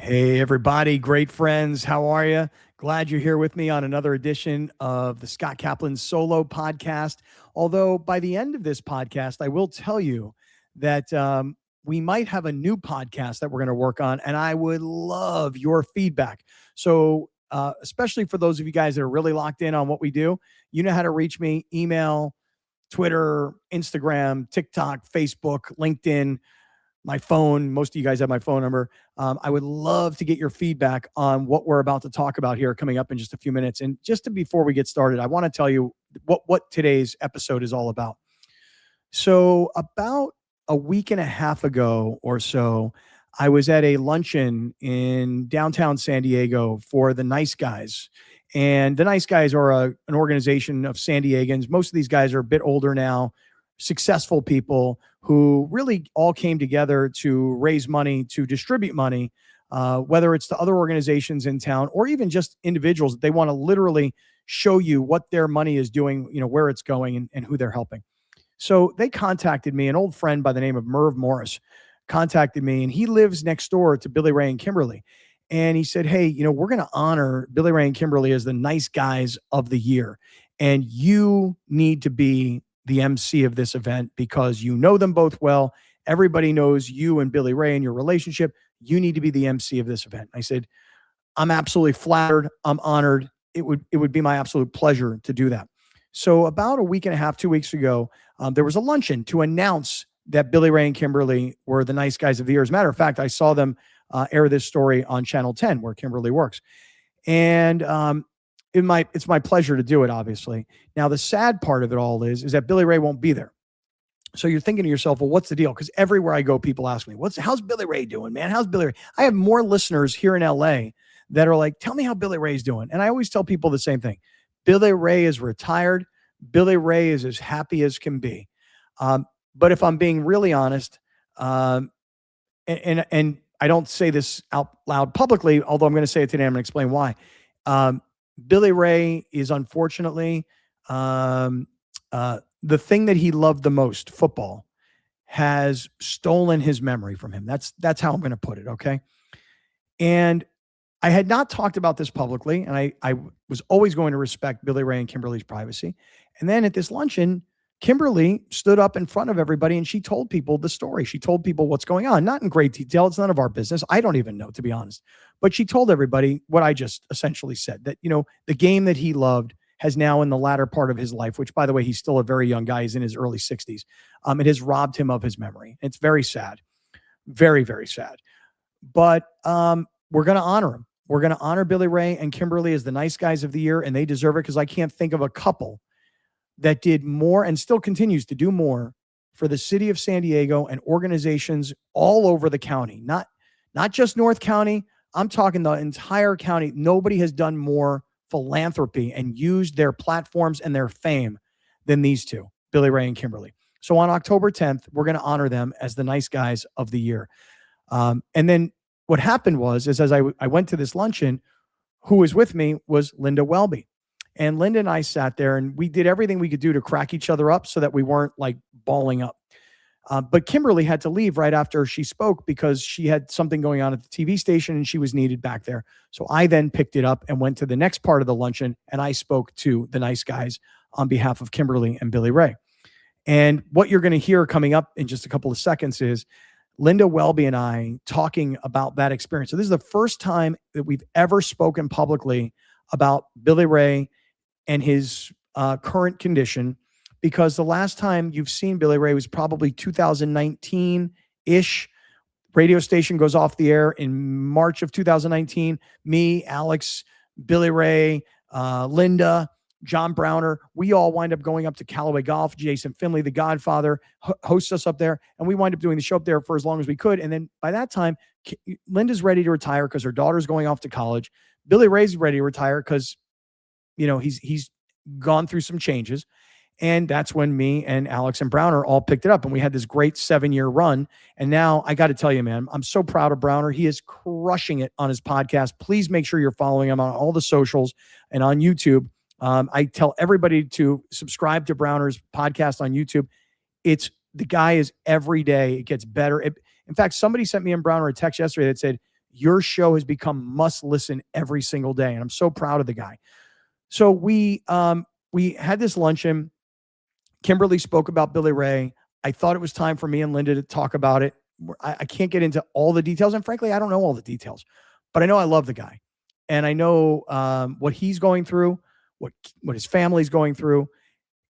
Hey, everybody, great friends. How are you? Glad you're here with me on another edition of the Scott Kaplan solo podcast. Although, by the end of this podcast, I will tell you that we might have a new podcast that we're going to work on, and I would love your feedback. So, especially for those of you guys that are really locked in on what we do, you know how to reach me: email, Twitter, Instagram, TikTok, Facebook, LinkedIn, my phone. Most of you guys have my phone number. I would love to get your feedback on what we're about to talk about here coming up in just a few minutes. And before we get started, I want to tell you what today's episode is all about. So about a week and a half ago or so, I was at a luncheon in downtown San Diego for the Nice Guys. And the Nice Guys are an organization of San Diegans. Most of these guys are a bit older now, successful people who really all came together to raise money, to distribute money, whether it's to other organizations in town or even just individuals. They want to literally show you what their money is doing, where it's going and who they're helping. So they contacted me. An old friend by the name of Merv Morris contacted me, and he lives next door to Billy Ray and Kimberly. And he said, hey, we're going to honor Billy Ray and Kimberly as the Nice Guys of the Year. And you need to be the MC of this event because you know them both well. Everybody knows you and Billy Ray and your relationship. You need to be the MC of this event. I said, I'm absolutely flattered. I'm honored. It would be my absolute pleasure to do that. So about a week and a half, 2 weeks ago, there was a luncheon to announce that Billy Ray and Kimberly were the Nice Guys of the Year. As a matter of fact, I saw them air this story on Channel 10, where Kimberly works. And it's my pleasure to do it, obviously. Now, the sad part of it all is that Billy Ray won't be there. So you're thinking to yourself, well, what's the deal? Because everywhere I go, people ask me, how's Billy Ray doing, man? How's Billy Ray? I have more listeners here in LA that are like, tell me how Billy Ray's doing. And I always tell people the same thing. Billy Ray is retired. Billy Ray is as happy as can be. But if I'm being really honest, and I don't say this out loud publicly, although I'm going to say it today, I'm going to explain why. Billy Ray is unfortunately the thing that he loved the most, football, has stolen his memory from him. That's how I'm going to put it, okay? And I had not talked about this publicly, and I was always going to respect Billy Ray and Kimberly's privacy. And then at this luncheon, Kimberly stood up in front of everybody and she told people the story. She told people what's going on, not in great detail. It's none of our business. I don't even know, to be honest. But she told everybody what I just essentially said, that, the game that he loved has now in the latter part of his life, which, by the way, he's still a very young guy. He's in his early 60s. It has robbed him of his memory. It's very sad. Very, very sad. But we're going to honor him. We're going to honor Billy Ray and Kimberly as the Nice Guys of the Year, and they deserve it because I can't think of a couple that did more and still continues to do more for the city of San Diego and organizations all over the county, not just North County. I'm talking the entire county. Nobody has done more philanthropy and used their platforms and their fame than these two, Billy Ray and Kimberly. So on October 10th, we're going to honor them as the Nice Guys of the Year. And then what happened was as I went to this luncheon, who was with me was Linda Welby. And Linda and I sat there and we did everything we could do to crack each other up so that we weren't like balling up. But Kimberly had to leave right after she spoke because she had something going on at the TV station and she was needed back there. So I then picked it up and went to the next part of the luncheon and I spoke to the Nice Guys on behalf of Kimberly and Billy Ray. And what you're going to hear coming up in just a couple of seconds is Linda Welby and I talking about that experience. So this is the first time that we've ever spoken publicly about Billy Ray and his current condition, because the last time you've seen Billy Ray was probably 2019-ish. Radio station goes off the air in March of 2019. Me, Alex, Billy Ray, Linda, John Browner, we all wind up going up to Callaway Golf. Jason Finley, the Godfather, hosts us up there, and we wind up doing the show up there for as long as we could. And then by that time, Linda's ready to retire because her daughter's going off to college. Billy Ray's ready to retire because he's gone through some changes. And that's when me and Alex and Browner all picked it up. And we had this great 7-year run. And now I got to tell you, man, I'm so proud of Browner. He is crushing it on his podcast. Please make sure you're following him on all the socials and on YouTube. I tell everybody to subscribe to Browner's podcast on YouTube. The guy is every day. It gets better. In fact, somebody sent me and Browner a text yesterday that said, your show has become must listen every single day. And I'm so proud of the guy. So we had this luncheon. Kimberly spoke about Billy Ray. I thought it was time for me and Linda to talk about it. I can't get into all the details. And frankly, I don't know all the details, but I know I love the guy. And I know what he's going through, what his family's going through.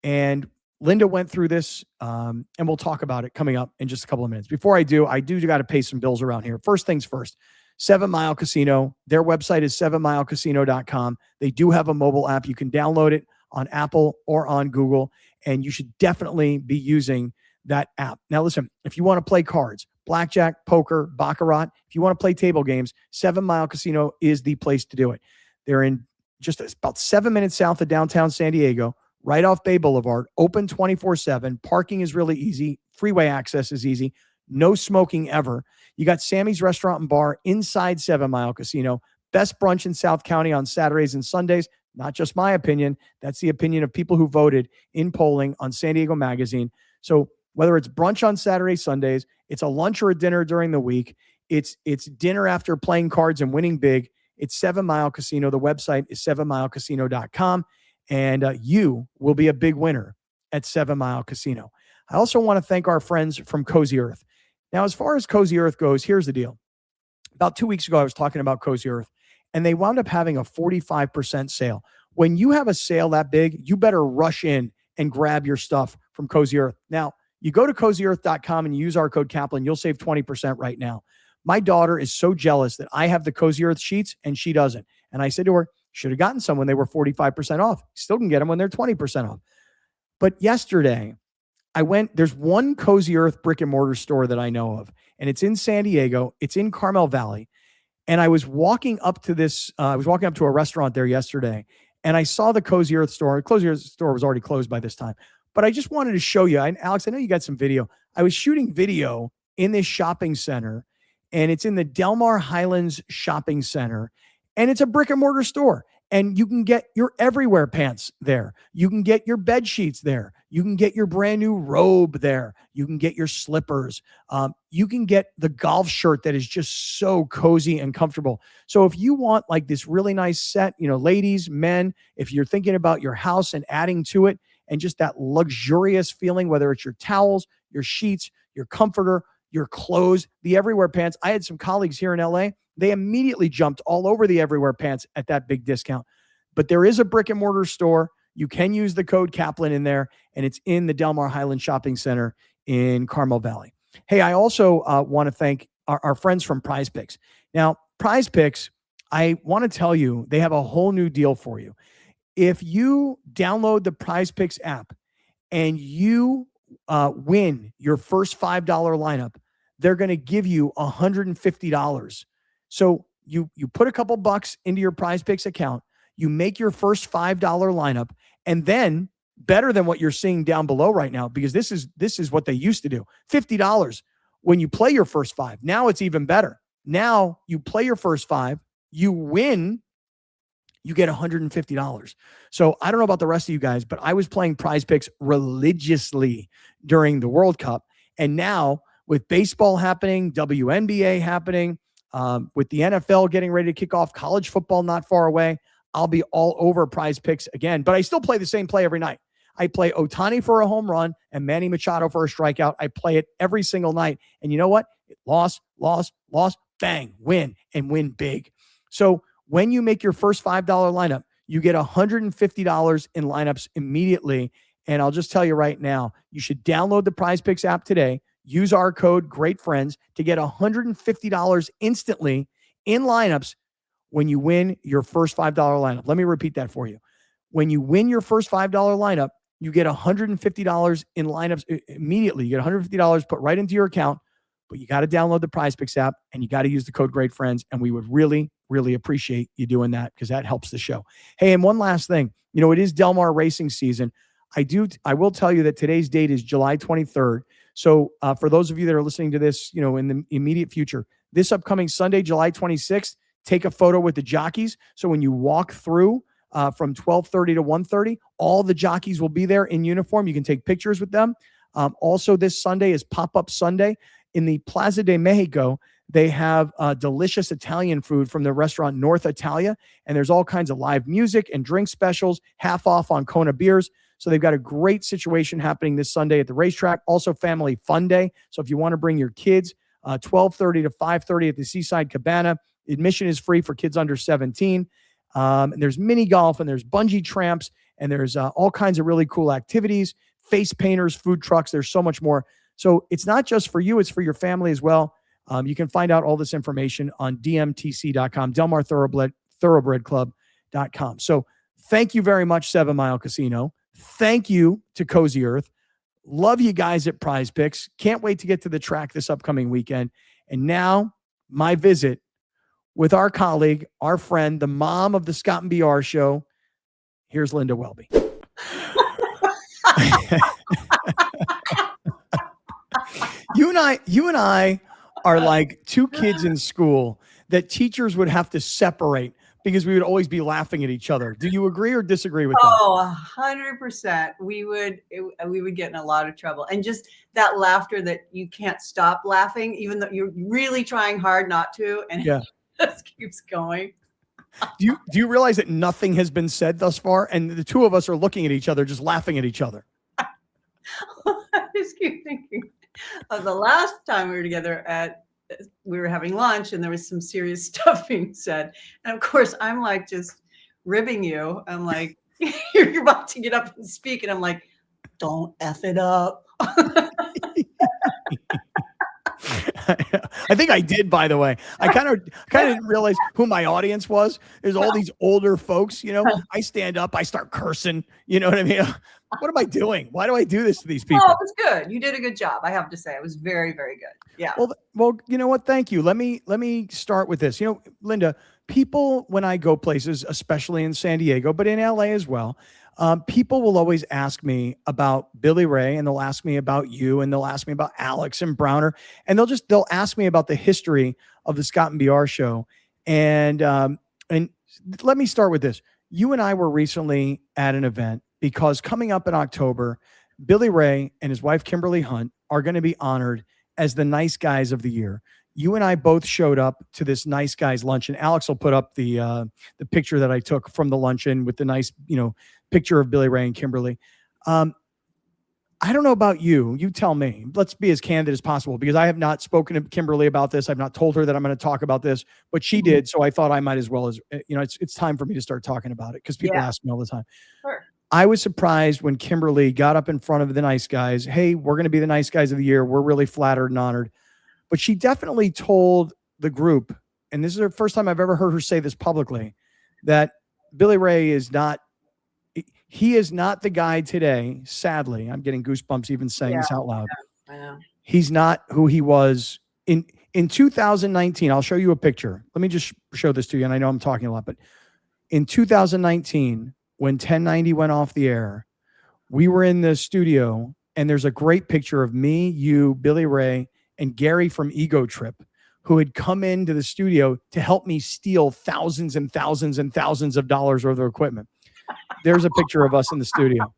And Linda went through this, and we'll talk about it coming up in just a couple of minutes. Before I do got to pay some bills around here. First things first, 7 Mile Casino. Their website is 7milecasino.com. They do have a mobile app. You can download it on Apple or on Google, and you should definitely be using that app. Now, listen, if you want to play cards, blackjack, poker, baccarat, if you want to play table games, 7 Mile Casino is the place to do it. They're in just about 7 minutes south of downtown San Diego, right off Bay Boulevard, open 24/7. Parking is really easy. Freeway access is easy. No smoking ever. You got Sammy's Restaurant and Bar inside 7 Mile Casino. Best brunch in South County on Saturdays and Sundays. Not just my opinion. That's the opinion of people who voted in polling on San Diego Magazine. So whether it's brunch on Saturday, Sundays, it's a lunch or a dinner during the week, it's dinner after playing cards and winning big, it's 7 Mile Casino. The website is 7milecasino.com. And you will be a big winner at 7 Mile Casino. I also want to thank our friends from Cozy Earth. Now, as far as Cozy Earth goes, here's the deal. About 2 weeks ago, I was talking about Cozy Earth, and they wound up having a 45% sale. When you have a sale that big, you better rush in and grab your stuff from Cozy Earth. Now, you go to cozyearth.com and use our code Kaplan, you'll save 20% right now. My daughter is so jealous that I have the Cozy Earth sheets and she doesn't. And I said to her, should have gotten some when they were 45% off. Still can get them when they're 20% off. But yesterday, there's one Cozy Earth brick and mortar store that I know of, and it's in San Diego. It's in Carmel Valley. And I was walking up to a restaurant there yesterday, and I saw the Cozy Earth store. The Cozy Earth store was already closed by this time. But I just wanted to show you. Alex, I know you got some video. I was shooting video in this shopping center, and it's in the Del Mar Highlands Shopping Center. And it's a brick and mortar store, and you can get your everywhere pants there. You can get your bed sheets there. You can get your brand new robe there. You can get your slippers. You can get the golf shirt that is just so cozy and comfortable. So if you want like this really nice set, ladies, men, if you're thinking about your house and adding to it and just that luxurious feeling, whether it's your towels, your sheets, your comforter, your clothes, the everywhere pants. I had some colleagues here in LA. They immediately jumped all over the everywhere pants at that big discount. But there is a brick and mortar store. You can use the code Kaplan in there, and it's in the Del Mar Highland Shopping Center in Carmel Valley. Hey, I also want to thank our friends from Prize Picks. Now, Prize Picks, I want to tell you, they have a whole new deal for you. If you download the Prize Picks app and you win your first $5 lineup, they're going to give you $150. So you put a couple bucks into your Prize Picks account, you make your first $5 lineup, and then better than what you're seeing down below right now, because this is what they used to do. $50 when you play your first 5. Now it's even better. Now you play your first 5, you win, you get $150. So I don't know about the rest of you guys, but I was playing Prize Picks religiously during the World Cup. And now with baseball happening, WNBA happening, with the NFL getting ready to kick off, college football not far away, I'll be all over Prize Picks again. But I still play the same play every night. I play Ohtani for a home run and Manny Machado for a strikeout. I play it every single night. And you know what? Loss, bang, win, and win big. So when you make your first $5 lineup, you get $150 in lineups immediately. And I'll just tell you right now, you should download the Prize Picks app today. Use our code GREATFRIENDS to get $150 instantly in lineups when you win your first $5 lineup. Let me repeat that for you. When you win your first $5 lineup, you get $150 in lineups immediately. You get $150 put right into your account, but you got to download the Prize Picks app and you got to use the code GREATFRIENDS. And we would really, really appreciate you doing that because that helps the show. Hey, and one last thing, it is Del Mar racing season. I will tell you that today's date is July 23rd. So for those of you that are listening to this, in the immediate future, this upcoming Sunday, July 26th, take a photo with the jockeys. So when you walk through from 12:30 to 1:30, all the jockeys will be there in uniform. You can take pictures with them. Also, this Sunday is Pop-Up Sunday in the Plaza de Mexico. They have delicious Italian food from the restaurant North Italia, and there's all kinds of live music and drink specials, half off on Kona beers. So they've got a great situation happening this Sunday at the racetrack. Also, family fun day. So if you want to bring your kids, 12:30 to 5:30 at the Seaside Cabana. Admission is free for kids under 17. And there's mini golf, and there's bungee tramps, and there's all kinds of really cool activities, face painters, food trucks. There's so much more. So it's not just for you, it's for your family as well. You can find out all this information on dmtc.com, Delmar Thoroughbred Club.com. So thank you very much, 7 Mile Casino. Thank you to Cozy Earth. Love you guys at Prize Picks. Can't wait to get to the track this upcoming weekend. And now my visit with our colleague, our friend, the mom of the Scott and BR show. Here's Linda Welby. You and I are like two kids in school that teachers would have to separate because we would always be laughing at each other. Do you agree or disagree with that? Oh, 100%. We would get in a lot of trouble. And just that laughter that you can't stop laughing, even though you're really trying hard not to. And it just keeps going. Do you realize that nothing has been said thus far? And the two of us are looking at each other, just laughing at each other. I just keep thinking of the last time we were together we were having lunch and there was some serious stuff being said. And of course, I'm like just ribbing you. I'm like, you're about to get up and speak. And I'm like, don't F it up. I think I did, by the way. I kind of didn't realize who my audience was. There's all these older folks, I stand up, I start cursing, you know what I mean? What am I doing? Why do I do this to these people? Oh, it was good. You did a good job. I have to say, it was very, very good. Yeah. Well, you know what? Thank you. Let me start with this. Linda, people, when I go places, especially in San Diego, but in LA as well, people will always ask me about Billy Ray, and they'll ask me about you, and they'll ask me about Alex and Browner, and they'll ask me about the history of the Scott and BR show. And let me start with this. You and I were recently at an event because coming up in October, Billy Ray and his wife, Kimberly Hunt, are going to be honored as the Nice Guys of the Year. You and I both showed up to this Nice Guys luncheon. Alex will put up the picture that I took from the luncheon with the nice, picture of Billy Ray and Kimberly. I don't know about you. You tell me. Let's be as candid as possible because I have not spoken to Kimberly about this. I've not told her that I'm going to talk about this, but she did. So I thought I might as well it's time for me to start talking about it because people ask me all the time. Sure. I was surprised when Kimberly got up in front of the Nice Guys. Hey, we're going to be the Nice Guys of the Year. We're really flattered and honored. But she definitely told the group, and this is the first time I've ever heard her say this publicly, that Billy Ray is not the guy today. Sadly, I'm getting goosebumps even saying this out loud. I know. He's not who he was in 2019. I'll show you a picture. Let me just show this to you. And I know I'm talking a lot, but in 2019, when 1090 went off the air, we were in the studio and there's a great picture of me, you, Billy Ray, and Gary from Ego Trip, who had come into the studio to help me steal thousands and thousands and thousands of dollars worth of equipment. There's a picture of us in the studio.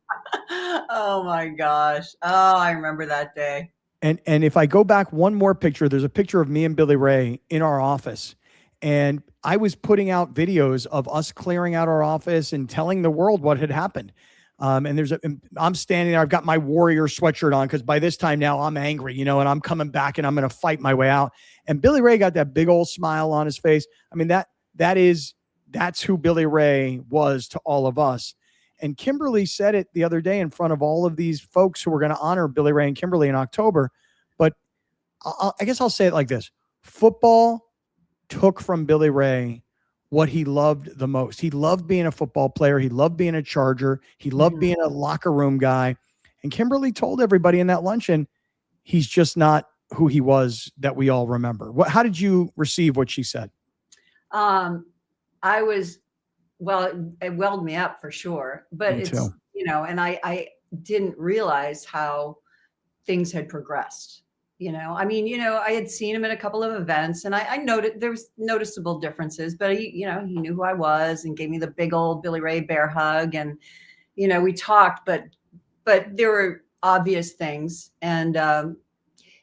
Oh my gosh. Oh, I remember that day. And if I go back one more picture, there's a picture of me and Billy Ray in our office. And I was putting out videos of us clearing out our office and telling the world what had happened. And I'm standing there, I've got my Warrior sweatshirt on because by this time now I'm angry, and I'm coming back and I'm going to fight my way out. And Billy Ray got that big old smile on his face. I mean, that's who Billy Ray was to all of us. And Kimberly said it the other day in front of all of these folks who were going to honor Billy Ray and Kimberly in October. But I guess I'll say it like this. Football took from Billy Ray what he loved the most. He loved being a football player. He loved being a Charger. He loved being a locker room guy. And Kimberly told everybody in that luncheon, he's just not who he was that we all remember. How did you receive what she said? It welled me up for sure, but it's, and I didn't realize how things had progressed. I had seen him at a couple of events and I noted there was noticeable differences, but he knew who I was and gave me the big old Billy Ray bear hug. And, we talked, but there were obvious things. And,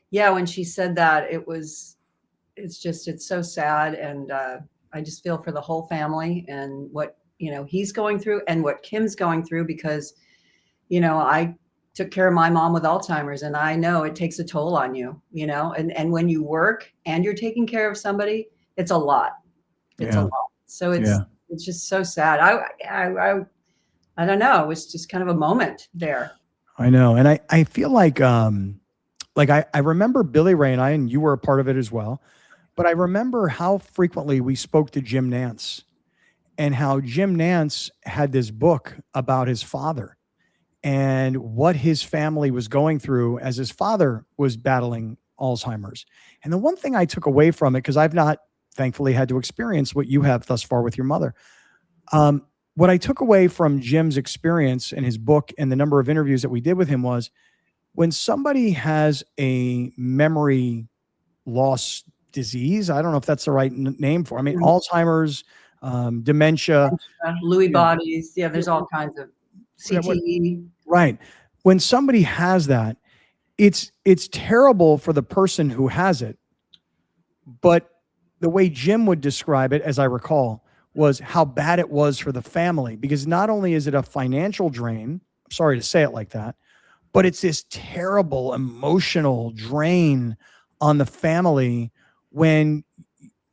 when she said that, it's so sad. And I just feel for the whole family and what, he's going through and what Kim's going through, because, I took care of my mom with Alzheimer's, and I know it takes a toll on you, and when you work and you're taking care of somebody, it's a lot. It's a lot. So it's just so sad. I don't know. It was just kind of a moment there. I know. And I feel like I remember Billy Ray and you were a part of it as well, but I remember how frequently we spoke to Jim Nance, and how Jim Nance had this book about his father and what his family was going through as his father was battling Alzheimer's. And the one thing I took away from it, because I've not thankfully had to experience what you have thus far with your mother. What I took away from Jim's experience and his book and the number of interviews that we did with him was, when somebody has a memory loss disease, I don't know if that's the right name for it. I mean, Alzheimer's, dementia, Lewy bodies. Yeah, there's all kinds of CTE. Right. When somebody has that, it's terrible for the person who has it. But the way Jim would describe it, as I recall, was how bad it was for the family, because not only is it a financial drain, I'm sorry to say it like that, but it's this terrible emotional drain on the family when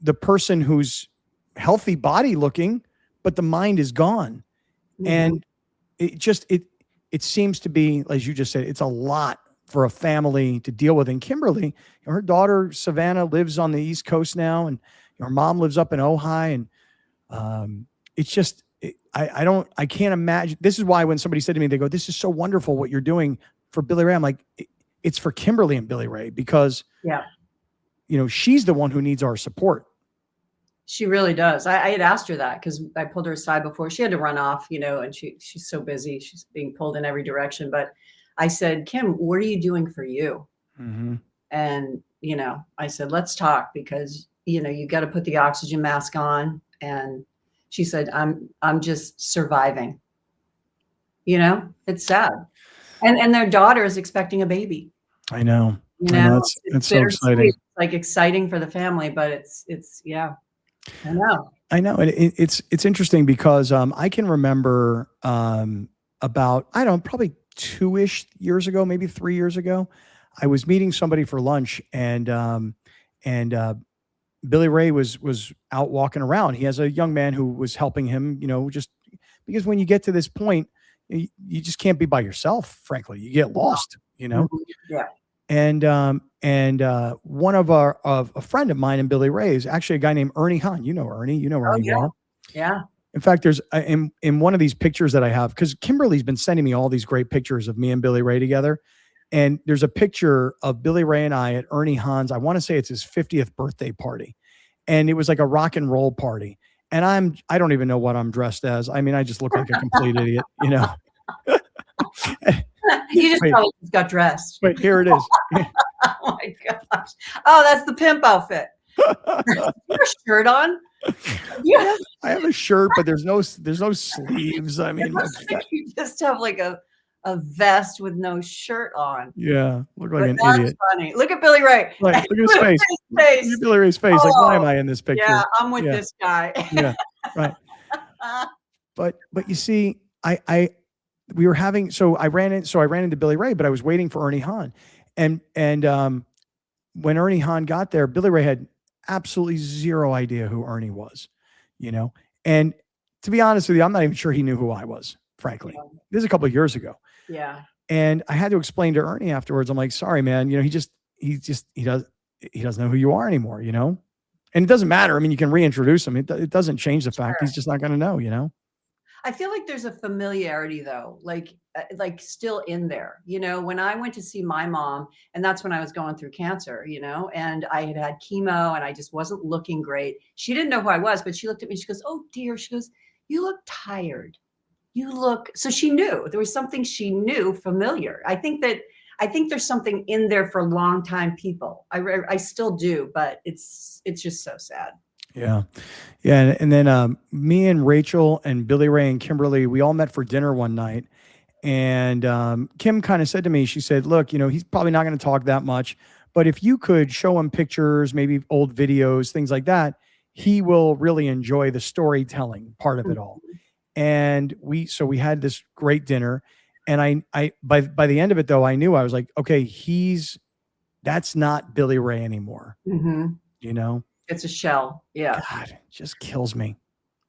the person who's healthy body looking, but the mind is gone. Mm-hmm. And it seems to be, as you just said, it's a lot for a family to deal with. And Kimberly, her daughter Savannah lives on the East Coast now, and her mom lives up in Ojai, and it's just, I can't imagine. This is why when somebody said to me, they go, "This is so wonderful what you're doing for Billy Ray." I'm like, it's for Kimberly and Billy Ray, because she's the one who needs our support. She really does. I had asked her that, because I pulled her aside before. She had to run off, and she's so busy. She's being pulled in every direction. But I said, "Kim, what are you doing for you?" Mm-hmm. And, I said, "Let's talk, because, you got to put the oxygen mask on." And she said, I'm just surviving. It's sad. And their daughter is expecting a baby. I know. It's so exciting. It's like exciting for the family, but it's yeah. I know. And it's interesting because I can remember about, I don't know, probably 2-ish years ago, maybe 3 years ago, I was meeting somebody for lunch, and Billy Ray was out walking around. He has a young man who was helping him, just because when you get to this point, you just can't be by yourself. Frankly, you get lost, Yeah. And one of a friend of mine and Billy Ray is actually a guy named Ernie Hahn. You know Ernie well. Yeah. In fact, there's in one of these pictures that I have, because Kimberly's been sending me all these great pictures of me and Billy Ray together. And there's a picture of Billy Ray and I at Ernie Hahn's. I want to say it's his 50th birthday party. And it was like a rock and roll party. And I don't even know what I'm dressed as. I mean, I just look like a complete idiot, You just probably just got dressed. But here it is. Oh my gosh. Oh, that's the pimp outfit. Your shirt on? Yeah. I have a shirt, but there's no sleeves. I mean, you just have like a vest with no shirt on. Yeah, look like an idiot. Funny. Look at Billy Ray. Like, look at his face. Look at Billy Ray's face. Like, why am I in this picture? Yeah, I'm with this guy. Yeah, right. But you see, we were having, so I ran into Billy Ray, but I was waiting for Ernie Hahn, and when Ernie Hahn got there, Billy Ray had absolutely zero idea who Ernie was, and to be honest with you, I'm not even sure he knew who I was, frankly. Yeah. This is a couple of years ago. Yeah. And I had to explain to Ernie afterwards. I'm like, "Sorry, man. He doesn't know who you are anymore, And it doesn't matter. I mean, you can reintroduce him. It doesn't change the fact he's just not going to know, I feel like there's a familiarity though, like still in there, when I went to see my mom, and that's when I was going through cancer, and I had chemo and I just wasn't looking great. She didn't know who I was, but she looked at me, she goes, "Oh dear." She goes, "You look tired. So she knew there was something she knew familiar. I think there's something in there for longtime people. I still do, but it's just so sad. Yeah. Yeah. And then me and Rachel and Billy Ray and Kimberly, we all met for dinner one night. And Kim kind of said to me, she said, "Look, he's probably not going to talk that much, But if you could show him pictures, maybe old videos, things like that, he will really enjoy the storytelling part of it all. And we had this great dinner, and I by the end of it though, I knew, I was like, okay, that's not Billy Ray anymore. Mm-hmm. You know, it's a shell. Yeah. God, it just kills me.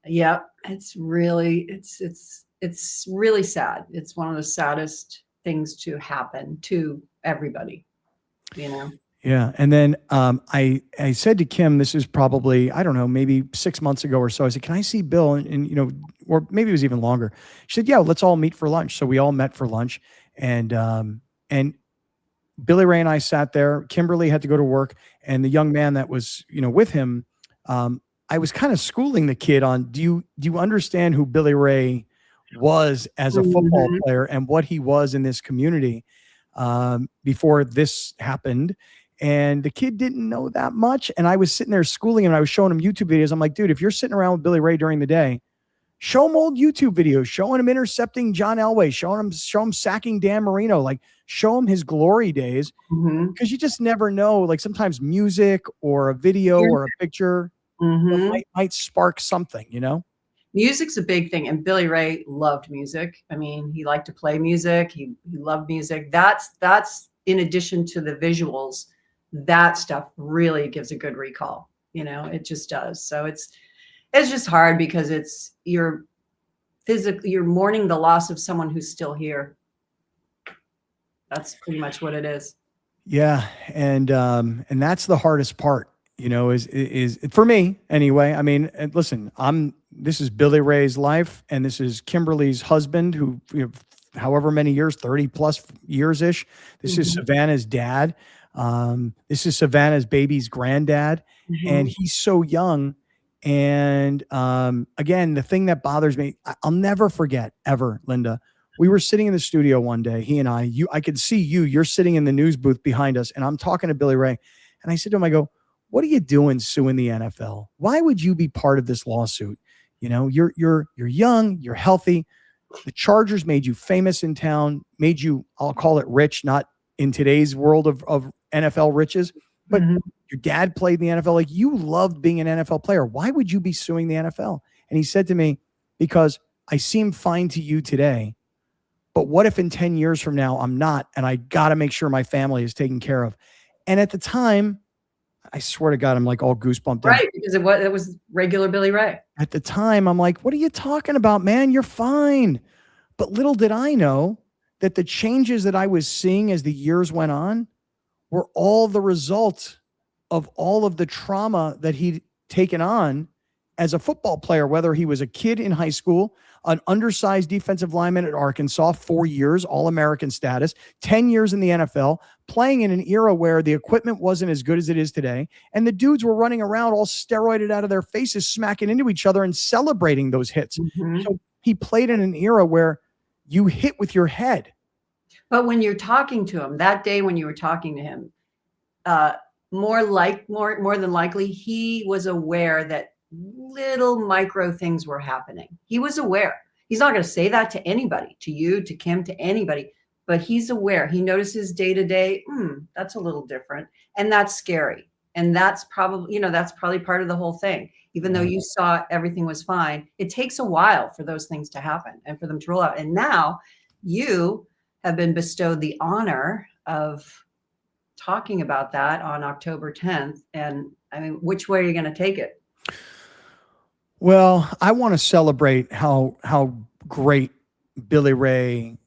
Yeah. It's really sad. It's one of the saddest things to happen to everybody, you know? Yeah. And then I said to Kim, this is probably, I don't know, maybe 6 months ago or so. I said, can I see Bill? And, you know, or maybe it was even longer. She said, yeah, let's all meet for lunch. So we all met for lunch. And Billy Ray and I sat there. Kimberly had to go to work. And the young man that was, you know, with him, I was kind of schooling the kid on, do you understand who Billy Ray was as a football player and what he was in this community before this happened? And the kid didn't know that much. And I was sitting there schooling him, and I was showing him YouTube videos. I'm like, dude, if you're sitting around with Billy Ray during the day, show him old YouTube videos, showing him intercepting John Elway, show him sacking Dan Marino, like show him his glory days. Because you just never know. Like sometimes music or a video or a picture might spark something, you know? Music's a big thing. And Billy Ray loved music. I mean, he liked to play music. He loved music. That's in addition to the visuals, that stuff really gives a good recall. You know, it just does. So it's just hard because you're mourning the loss of someone who's still here. That's pretty much what it is. Yeah. And that's the hardest part, you know, is for me anyway. I mean, listen, this is Billy Ray's life, and this is Kimberly's husband, who, you know, however many years, 30 plus years ish. This is Savannah's dad. This is Savannah's baby's granddad, and he's so young. And again, the thing that bothers me, I'll never forget ever, Linda. We were sitting in the studio one day, he and I could see you're sitting in the news booth behind us, and I'm talking to Billy Ray. And I said to him, I go, what are you doing suing the NFL? Why would you be part of this lawsuit? You know, you're young, you're healthy. The Chargers made you famous in town, made you, I'll call it rich, not in today's world of NFL riches, but your dad played in the NFL. Like, you loved being an NFL player. Why would you be suing the NFL? And he said to me, because I seem fine to you today, but what if in 10 years from now I'm not, and I got to make sure my family is taken care of? And at the time, I swear to God, I'm like all goosebumped. Right, because it was regular Billy Ray. At the time, I'm like, what are you talking about, man? You're fine. But little did I know that the changes that I was seeing as the years went on were all the result of all of the trauma that he'd taken on as a football player, whether he was a kid in high school, an undersized defensive lineman at Arkansas, 4 years, All-American status, 10 years in the NFL, playing in an era where the equipment wasn't as good as it is today, and the dudes were running around all steroided out of their faces, smacking into each other and celebrating those hits. So he played in an era where you hit with your head. But when you're talking to him, that day when you were talking to him, more than likely, he was aware that little micro things were happening. He was aware. He's not going to say that to anybody, to you, to Kim, to anybody, but he's aware. He notices day to day, that's a little different. And that's scary. And that's probably, that's probably part of the whole thing. Even though you saw everything was fine, it takes a while for those things to happen and for them to roll out. And now you have been bestowed the honor of talking about that on October 10th. And I mean, which way are you going to take it? Well, I want to celebrate how great Billy Ray,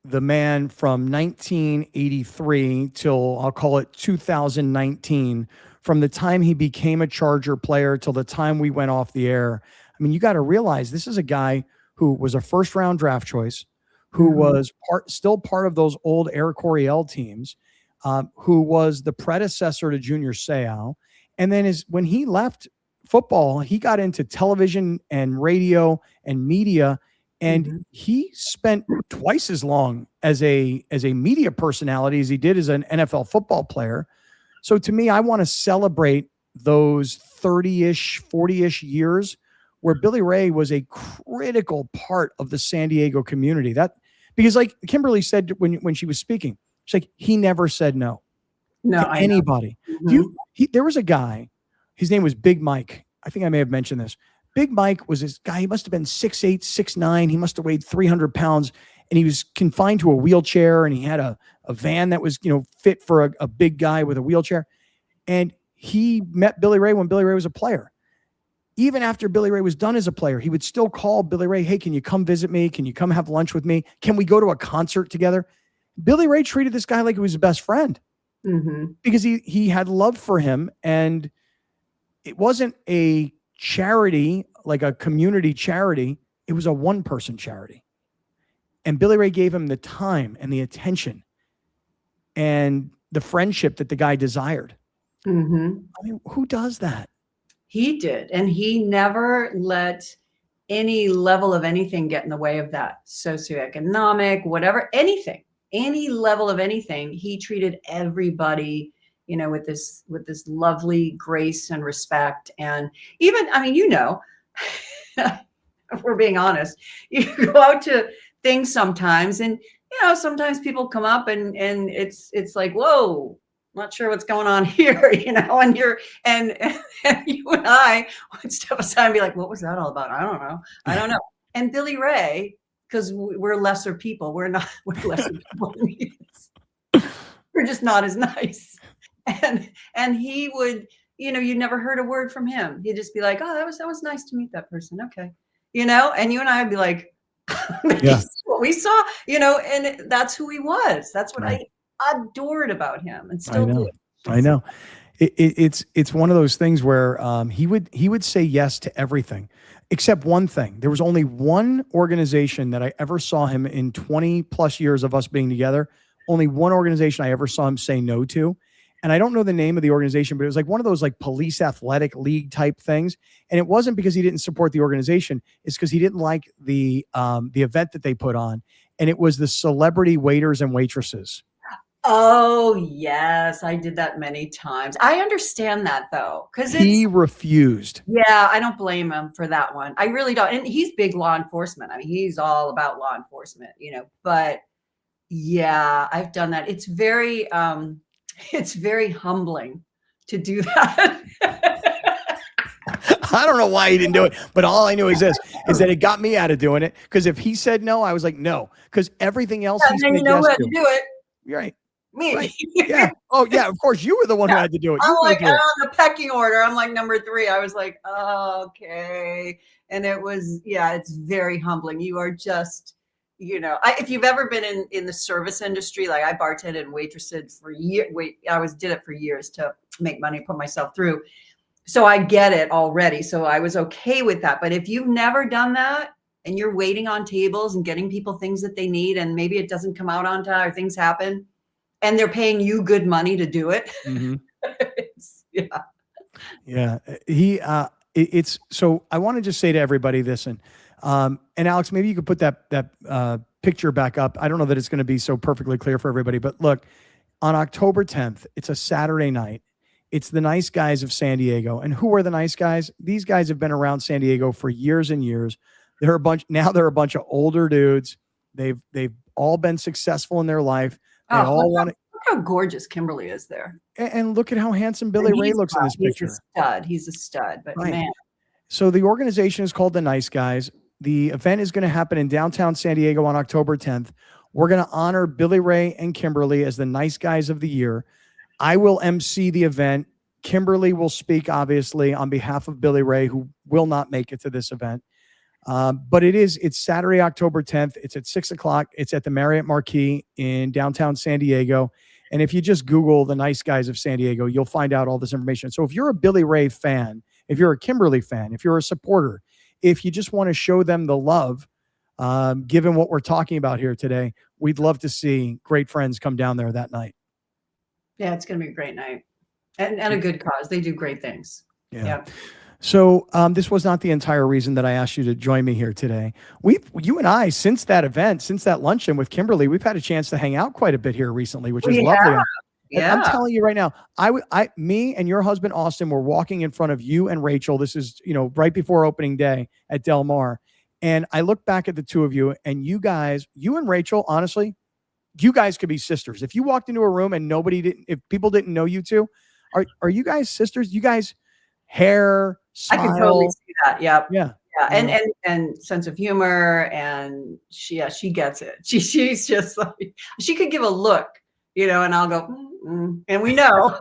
the man from 1983 till I'll call it 2019, from the time he became a Charger player till the time we went off the air. I mean, you got to realize this is a guy who was a first-round draft choice, who was still part of those old Air Coryell teams, who was the predecessor to Junior Seau. And then when he left football, he got into television and radio and media, and he spent twice as long as a media personality as he did as an NFL football player. So to me, I want to celebrate those 30-ish, 40-ish years where Billy Ray was a critical part of the San Diego community. Because like Kimberly said when she was speaking, she's like, he never said no. No, to I know. anybody. There was a guy, his name was Big Mike. I think I may have mentioned this. Big Mike was this guy. He must have been 6'8", 6'9". He must have weighed 300 pounds, and he was confined to a wheelchair, and he had a van that was, fit for a big guy with a wheelchair. And he met Billy Ray when Billy Ray was a player. Even after Billy Ray was done as a player, he would still call Billy Ray, hey, can you come visit me? Can you come have lunch with me? Can we go to a concert together? Billy Ray treated this guy like he was his best friend because he had love for him. And it wasn't a charity, like a community charity. It was a one-person charity. And Billy Ray gave him the time and the attention and the friendship that the guy desired. I mean, who does that? He did. And he never let any level of anything get in the way of that. Socioeconomic, whatever, anything, any level of anything. He treated everybody, with this lovely grace and respect. And even, I mean, if we're being honest, you go out to things sometimes, and sometimes people come up and it's like, whoa, not sure what's going on here, and you and I would step aside and be like, what was that all about? I don't know. And Billy Ray, because we're lesser people, we're lesser people than he is. We're just not as nice. And he would, you never heard a word from him. He'd just be like, oh, that was nice to meet that person. Okay. And you and I would be like, what we saw, and that's who he was. That's what I adored about him, and still do. I know. It's one of those things where he would say yes to everything except one thing. There was only one organization that I ever saw him in 20 plus years of us being together. Only one organization I ever saw him say no to. And I don't know the name of the organization, but it was like one of those like police athletic league type things. And it wasn't because he didn't support the organization. It's because he didn't like the event that they put on. And it was the celebrity waiters and waitresses. Oh, yes. I did that many times. I understand that, though, because he refused. Yeah, I don't blame him for that one. I really don't. And he's big law enforcement. I mean, he's all about law enforcement, but yeah, I've done that. It's very humbling to do that. I don't know why he didn't do it, but all I knew is that it got me out of doing it. Because if he said no, I was like, no, because everything else. And then you know who had to do it. You're right. Me. Right. Yeah. Oh, yeah. Of course, you were the one who had to do it. I'm like on the pecking order. I'm like number 3. I was like, oh, okay. And it was, it's very humbling. You are just, if you've ever been in the service industry, like I bartended and waitressed for years. Did it for years to make money, put myself through. So I get it already. So I was okay with that. But if you've never done that and you're waiting on tables and getting people things that they need, and maybe it doesn't come out on time or things happen, and they're paying you good money to do it. It's so I want to just say to everybody this, and Alex, maybe you could put that picture back up. I don't know that it's going to be so perfectly clear for everybody, but look, on October 10th, it's a Saturday night. It's the Nice Guys of San Diego. And who are the Nice Guys? These guys have been around San Diego for years and years. They're a bunch of older dudes. They've all been successful in their life. They all want to. Look how gorgeous Kimberly is there. And look at how handsome Billy Ray looks in this picture. He's a stud, but man. So the organization is called the Nice Guys. The event is going to happen in downtown San Diego on October 10th. We're going to honor Billy Ray and Kimberly as the Nice Guys of the Year. I will MC the event. Kimberly will speak, obviously, on behalf of Billy Ray, who will not make it to this event. But it's Saturday, October 10th. It's at 6:00. It's at the Marriott Marquis in downtown San Diego. And if you just Google the Nice Guys of San Diego, you'll find out all this information. So if you're a Billy Ray fan, if you're a Kimberly fan, if you're a supporter, if you just want to show them the love, given what we're talking about here today, we'd love to see great friends come down there that night. Yeah, it's going to be a great night. And a good cause. They do great things. Yeah. So this was not the entire reason that I asked you to join me here today. You and I, since that event, since that luncheon with Kimberly, we've had a chance to hang out quite a bit here recently, which is lovely. Yeah. I'm telling you right now, me and your husband, Austin, were walking in front of you and Rachel. This is, right before opening day at Del Mar. And I look back at the two of you, and you guys, you and Rachel, honestly, you guys could be sisters. If you walked into a room and if people didn't know you two, are you guys sisters? You guys hair, I can totally smile. see that. Yep. Yeah. Yeah. And sense of humor. And she gets it. She's just like, she could give a look, and I'll go, and we know.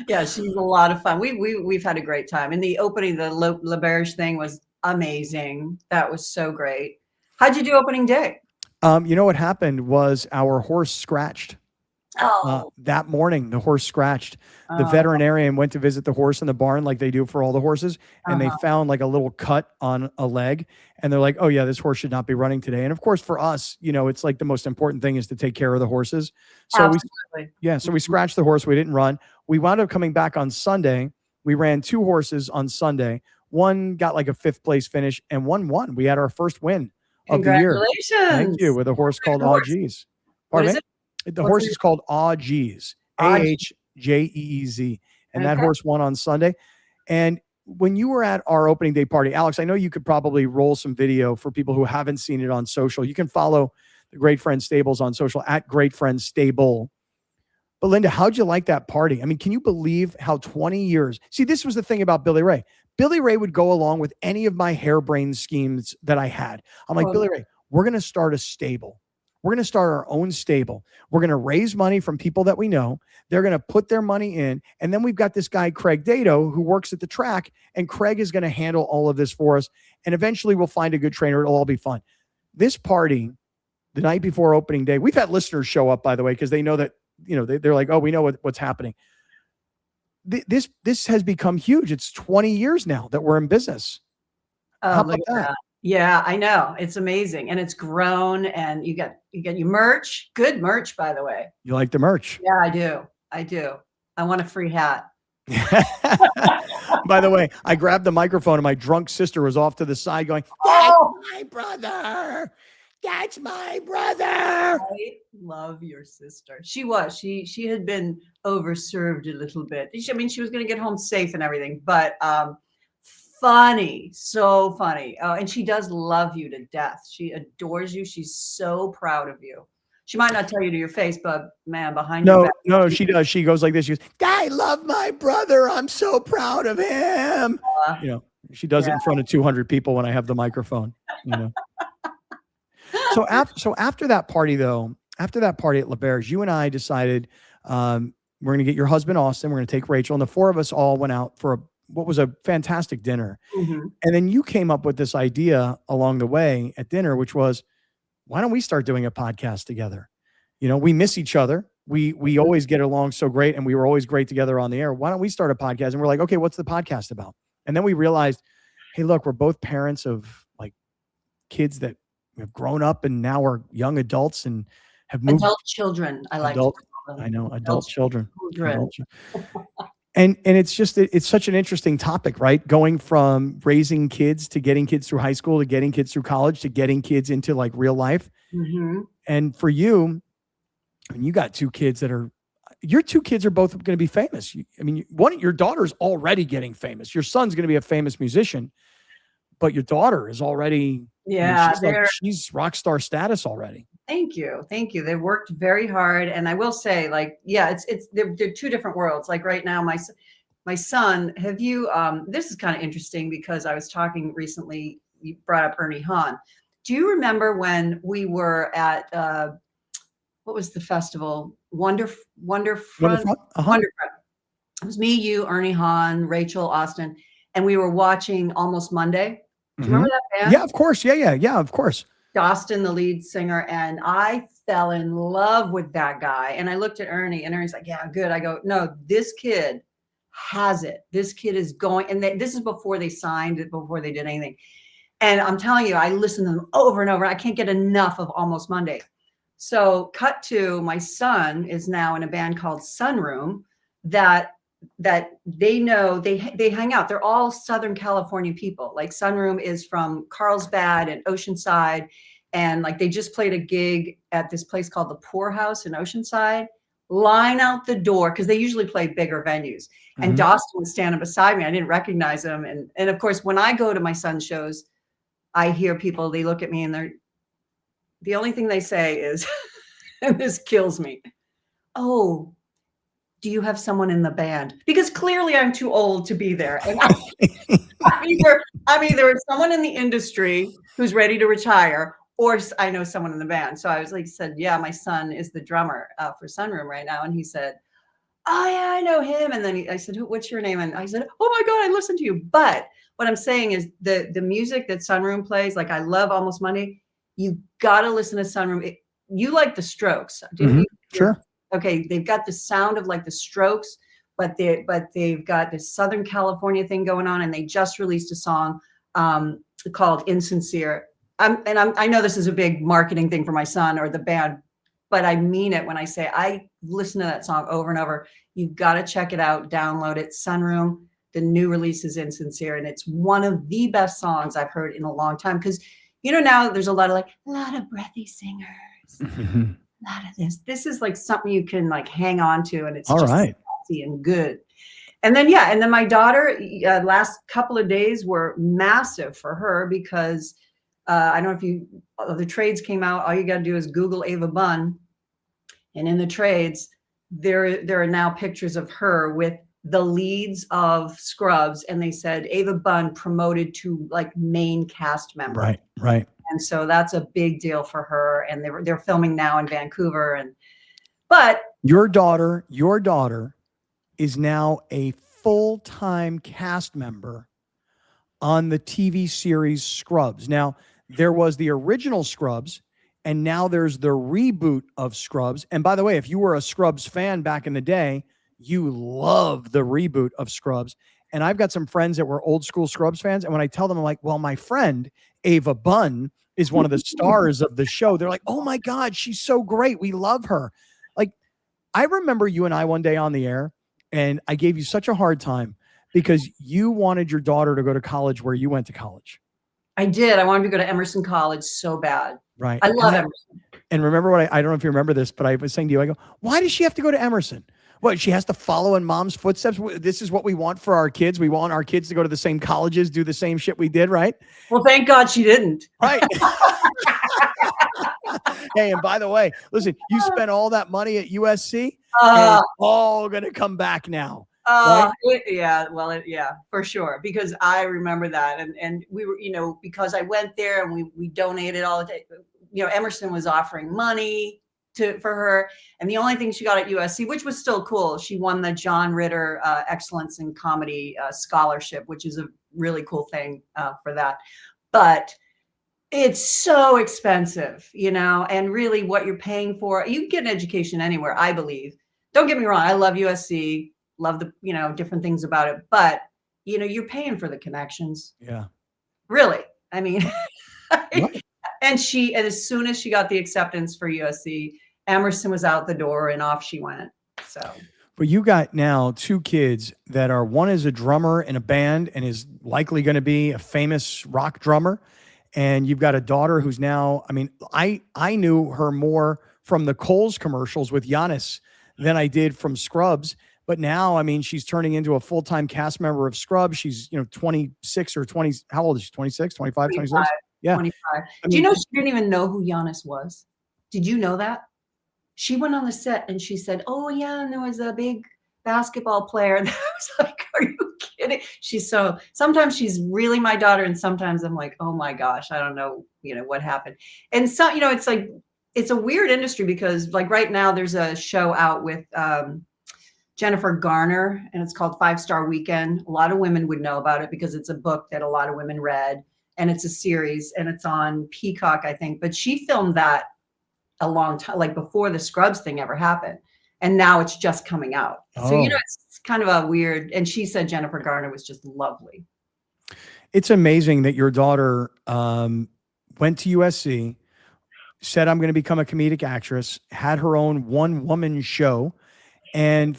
Yeah, she's a lot of fun. We've had a great time. And the opening, the LaBerge thing was amazing. That was so great. How'd you do opening day? What happened was our horse scratched. That morning, the horse scratched. The veterinarian went to visit the horse in the barn like they do for all the horses, and they found like a little cut on a leg, and they're like, oh yeah, this horse should not be running today. And of course for us, it's like the most important thing is to take care of the horses. So we scratched the horse. We didn't run. We wound up coming back on Sunday. We ran 2 horses on Sunday. One got like a 5th place finish and one won. We had our first win of the year. Congratulations. Thank you. With a horse called Ajeez. What is it? The horse is called Ajeez, Ahjeez, and that horse won on Sunday. And when you were at our opening day party, Alex, I know you could probably roll some video for people who haven't seen it on social. You can follow the Great Friends Stables on social at Great Friends Stable. But Linda, how'd you like that party? I mean, can you believe how 20 years? See, this was the thing about Billy Ray. Billy Ray would go along with any of my harebrained schemes that I had. I'm like, Billy Ray, we're going to start a stable. We're going to start our own stable. We're going to raise money from people that we know. They're going to put their money in. And then we've got this guy, Craig Dato, who works at the track. And Craig is going to handle all of this for us. And eventually we'll find a good trainer. It'll all be fun. This party, the night before opening day, we've had listeners show up, by the way, because they know that, they're like, oh, we know what's happening. This has become huge. It's 20 years now that we're in business. How about that? Yeah, I know. It's amazing. And it's grown, and you get your merch. Good merch, by the way. You like the merch? Yeah, I do. I want a free hat. By the way, I grabbed the microphone and my drunk sister was off to the side going, that's my brother. That's my brother. I love your sister. She had been overserved a little bit. She was going to get home safe and everything, but funny, so funny. And she does love you to death. She adores you. She's so proud of you. She might not tell you to your face, but man, behind your back. No, she does. She goes like this. She goes, I love my brother. I'm so proud of him. She does it in front of 200 people when I have the microphone. So after that party, though, after that party at LaBerge, you and I decided we're going to get your husband, Austin. We're going to take Rachel. And the 4 of us all went out for what was a fantastic dinner. Mm-hmm. And then you came up with this idea along the way at dinner, which was, why don't we start doing a podcast together? We miss each other. We always get along so great, and we were always great together on the air. Why don't we start a podcast? And we're like, okay, what's the podcast about? And then we realized, hey, look, we're both parents of like kids that have grown up and now are young adults and have moved. Adult children. Adult children. And it's such an interesting topic, right? Going from raising kids to getting kids through high school to getting kids through college to getting kids into like real life. Mm-hmm. And for you, you got 2 kids your 2 kids are both going to be famous. Your daughter's already getting famous. Your son's going to be a famous musician, but your daughter is already, she's rock star status already. Thank you. They worked very hard. And I will say, they're 2 different worlds. Like right now, my son, this is kind of interesting because I was talking recently, you brought up Ernie Hahn. Do you remember when we were at, what was the festival? Wonderfront. Wonderfront. It was me, you, Ernie Hahn, Rachel, Austin, and we were watching Almost Monday. Do you remember that band? Yeah, of course. Yeah, of course. Austin, the lead singer, and I fell in love with that guy. And I looked at Ernie, and Ernie's like, yeah, good. I go, no, this kid has it. This kid is going, and this is before they signed it, before they did anything. And I'm telling you, I listen to them over and over. I can't get enough of Almost Monday. So cut to my son is now in a band called Sunroom that they know they hang out. They're all Southern California people. Like Sunroom is from Carlsbad and Oceanside. And like they just played a gig at this place called the Poor House in Oceanside. Line out the door, because they usually play bigger venues. Mm-hmm. And Dawson was standing beside me. I didn't recognize him. And of course, when I go to my son's shows, I hear people, they look at me and the only thing they say is, and this kills me. Oh, do you have someone in the band? Because clearly I'm too old to be there. And I'm either someone in the industry who's ready to retire, or I know someone in the band. So I was like, said, yeah, my son is the drummer for Sunroom right now. And he said, oh yeah, I know him. And then I said, what's your name? And I said, oh my God, I listened to you. But what I'm saying is the music that Sunroom plays, like I love Almost Monday. You got to listen to Sunroom. You like the Strokes. Sure. Okay. They've got the sound of like the Strokes, but they've got this Southern California thing going on. And they just released a song called Insincere. I know this is a big marketing thing for my son or the band, but I mean it when I say I listen to that song over and over. You've got to check it out, download it. Sunroom, the new release is Insincere, and it's one of the best songs I've heard in a long time. Because now there's a lot of breathy singers, a lot of this. This is like something you can like hang on to, and it's all just right, classy and good. And then my daughter, last couple of days were massive for her because I don't know if the trades came out. All you got to do is Google Ava Bunn. And in the trades, there are now pictures of her with the leads of Scrubs. And they said Ava Bunn promoted to like main cast member. Right. And so that's a big deal for her. And they're filming now in Vancouver. But your daughter is now a full-time cast member on the TV series Scrubs. Now, there was the original Scrubs, and now there's the reboot of Scrubs. And by the way, if you were a Scrubs fan back in the day, you love the reboot of Scrubs. And I've got some friends that were old school Scrubs fans. And when I tell them, I'm like, well, my friend Ava Bunn is one of the stars of the show. They're like, oh my God, she's so great. We love her. Like, I remember you and I one day on the air, and I gave you such a hard time because you wanted your daughter to go to college where you went to college. I did. I wanted to go to Emerson College so bad. Right. I love Emerson. And remember what I don't know if you remember this, but I was saying to you, I go, why does she have to go to Emerson? What, she has to follow in mom's footsteps? This is what we want for our kids. We want our kids to go to the same colleges, do the same shit we did, right? Well, thank God she didn't. Right. Hey, and by the way, listen, you spent all that money at USC, and it's all going to come back now. Right? Yeah, for sure. Because I remember that. And we were, because I went there and we donated all the time. Emerson was offering money for her. And the only thing she got at USC, which was still cool, she won the John Ritter Excellence in Comedy Scholarship, which is a really cool thing for that. But it's so expensive, and really what you're paying for, you can get an education anywhere, I believe. Don't get me wrong. I love USC. Love the, different things about it, but you're paying for the connections. Yeah. Really. I mean, and as soon as she got the acceptance for USC, Emerson was out the door and off she went. So, but you got now two kids that are, one is a drummer in a band and is likely going to be a famous rock drummer. And you've got a daughter who's now, I mean, I knew her more from the Kohl's commercials with Giannis than I did from Scrubs. But now, I mean, she's turning into a full-time cast member of Scrubs. She's, 26 or 20. How old is she? 26, 25, 26? Yeah. 25. Do you know she didn't even know who Giannis was? Did you know that? She went on the set and she said, oh, yeah, and there was a big basketball player. And I was like, are you kidding? Sometimes she's really my daughter. And sometimes I'm like, oh my gosh, I don't know, what happened. And so, it's like, it's a weird industry because like right now there's a show out with, Jennifer Garner, and it's called 5-Star Weekend. A lot of women would know about it because it's a book that a lot of women read, and it's a series, and it's on Peacock, I think. But she filmed that a long time, like before the Scrubs thing ever happened, and now it's just coming out. Oh. So it's kind of a weird. And she said Jennifer Garner was just lovely. It's amazing that your daughter went to USC, said I'm going to become a comedic actress, had her own one-woman show. And,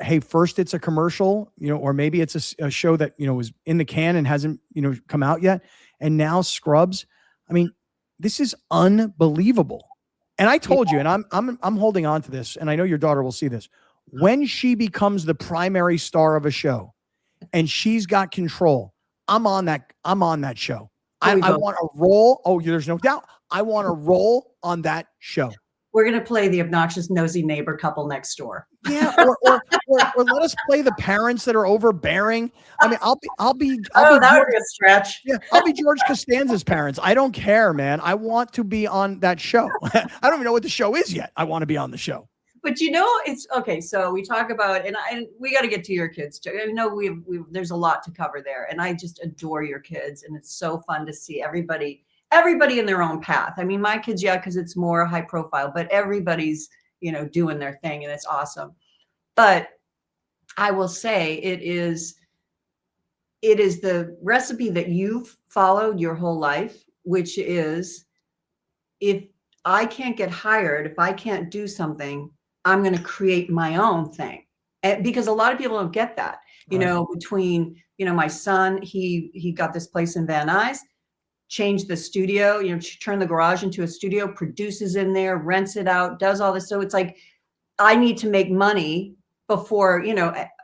hey, first it's a commercial, or maybe it's a show that, was in the can and hasn't, come out yet. And now Scrubs. I mean, this is unbelievable. And I told you, and I'm holding on to this, and I know your daughter will see this. When she becomes the primary star of a show and she's got control, I'm on that show. I want to roll. Oh, there's no doubt. I want to roll on that show. We're going to play the obnoxious, nosy neighbor couple next door. Yeah, or let us play the parents that are overbearing. I mean, I'll be that would be a stretch. Yeah, I'll be George Costanza's parents. I don't care, man. I want to be on that show. I don't even know what the show is yet. I want to be on the show. But it's okay. So we talk about, and we got to get to your kids too. I know there's a lot to cover there, and I just adore your kids, and it's so fun to see everybody in their own path. I mean, my kids, yeah, because it's more high profile, but everybody's doing their thing, and it's awesome. But I will say it is the recipe that you've followed your whole life, which is, if I can't get hired, if I can't do something, I'm going to create my own thing. And because a lot of people don't get that, between, my son, he got this place in Van Nuys, changed the studio, turn the garage into a studio, produces in there, rents it out, does all this. So it's like, I need to make money before,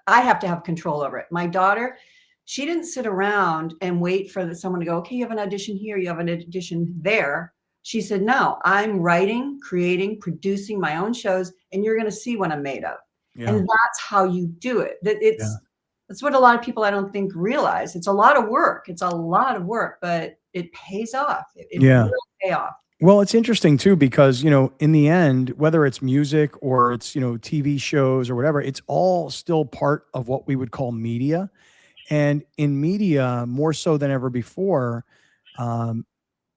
I have to have control over it. My daughter, she didn't sit around and wait for someone to go, okay, you have an audition here, you have an audition there. She said, no, I'm writing, creating, producing my own shows, and you're going to see what I'm made of. Yeah. And that's how you do it. That's what a lot of people, I don't think, realize. It's a lot of work. But it pays off. It will pay off. Well, it's interesting too, because, in the end, whether it's music or it's, TV shows or whatever, it's all still part of what we would call media. And in media, more so than ever before,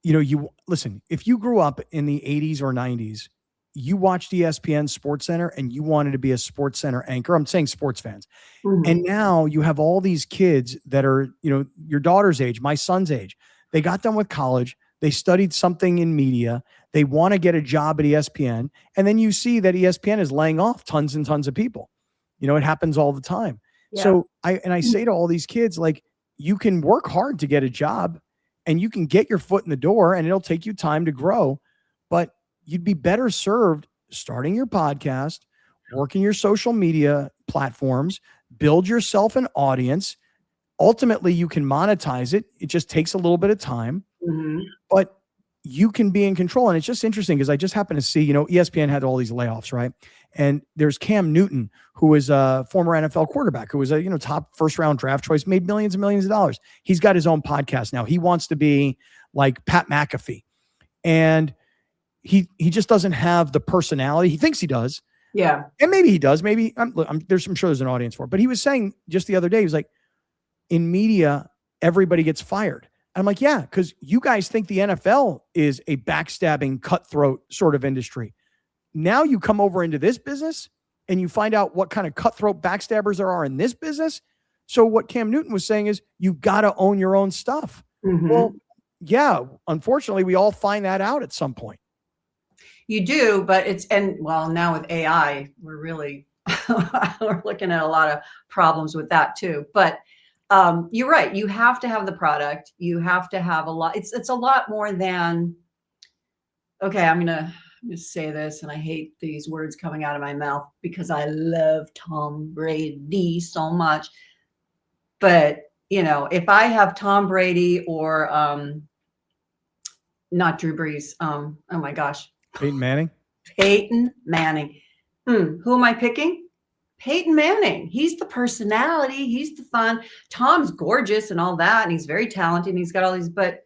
you listen, if you grew up in the 80s or 90s, you watched ESPN Sports Center and you wanted to be a Sports Center anchor. I'm saying sports fans. Mm-hmm. And now you have all these kids that are, your daughter's age, my son's age. They got done with college. They studied something in media. They want to get a job at ESPN. And then you see that ESPN is laying off tons and tons of people. It happens all the time. Yeah. So I say to all these kids, like, you can work hard to get a job and you can get your foot in the door and it'll take you time to grow, but you'd be better served starting your podcast, working your social media platforms, build yourself an audience. Ultimately, you can monetize it. It just takes a little bit of time, but you can be in control. And it's just interesting because I just happen to see, ESPN had all these layoffs, right? And there's Cam Newton, who is a former NFL quarterback, who was a, top first round draft choice, made millions and millions of dollars. He's got his own podcast now. He wants to be like Pat McAfee. And he just doesn't have the personality. He thinks he does. Yeah. And maybe he does. Maybe I'm sure there's an audience for it. But he was saying just the other day, he was like, in media, everybody gets fired. I'm like, yeah, because you guys think the NFL is a backstabbing, cutthroat sort of industry. Now you come over into this business and you find out what kind of cutthroat backstabbers there are in this business. So what Cam Newton was saying is you got to own your own stuff. Mm-hmm. Well, yeah, unfortunately, we all find that out at some point. You do, but now with AI, we're really we're looking at a lot of problems with that too. But you're right. You have to have the product. You have to have a lot. It's a lot more than, okay, I'm going to say this, and I hate these words coming out of my mouth because I love Tom Brady so much. But, if I have Tom Brady or not Drew Brees, oh my gosh. Peyton Manning. Who am I picking? Peyton Manning. He's the personality. He's the fun. Tom's gorgeous and all that. And he's very talented. And he's got all these, but